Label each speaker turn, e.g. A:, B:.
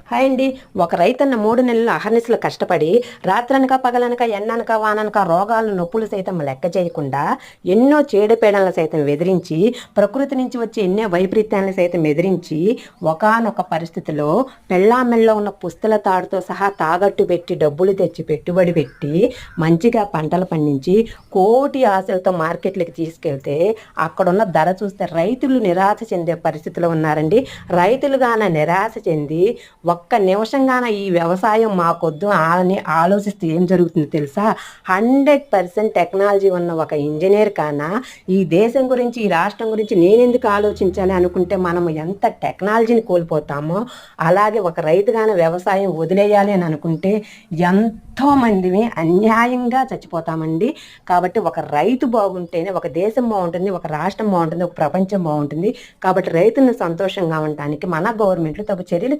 A: Hi అండి. ఒక రైతన్న 3 నెలలు అహర్నిశలు కష్టపడి రాత్రనక, పగలనక, ఎండనక, వాననక రోగాలు, నొప్పులు సైతం లెక్క చేయకుండా ఎన్నో చీడపీడలను సైతం ఎదిరించి, ప్రకృతి నుంచి వచ్చే ఎన్నో వైపరీత్యాలను సైతం ఎదిరించి, ఒకానొక పరిస్థితిలో పెళ్ళాం మెడలో ఉన్న పుస్తల తాడుతో సహా తాకట్టు పెట్టి, డబ్బులు తెచ్చి, పెట్టుబడి పెట్టి, మంచిగా పంటలు పండించి, కోటి ఆశలతో మార్కెట్‌లకి తీసుకెళ్తే, అక్కడున్న ధర చూస్తే రైతులు నిరాశ చెందే పరిస్థితిలో ఉన్నారండి. రైతులు గాన నిరాశ చెంది ఒక్క నిమిషంగాన ఈ వ్యవసాయం మాకొద్దు అని ఆలోచిస్తే ఏం జరుగుతుందో తెలుసా? 100% టెక్నాలజీ ఉన్న ఒక ఇంజినీర్ కానా ఈ దేశం గురించి, ఈ రాష్ట్రం గురించి నేనెందుకు ఆలోచించాలి అనుకుంటే మనం ఎంత టెక్నాలజీని కోల్పోతామో, అలాగే ఒక రైతుగాన వ్యవసాయం వదిలేయాలి అని అనుకుంటే ఎంతో మందిని అన్యాయంగా చచ్చిపోతామండి. కాబట్టి ఒక రైతు బాగుంటేనే ఒక దేశం బాగుంటుంది, ఒక రాష్ట్రం బాగుంటుంది, ఒక ప్రపంచం బాగుంటుంది. కాబట్టి రైతులను సంతోషంగా ఉండటానికి మన గవర్నమెంట్లు తగు చర్యలు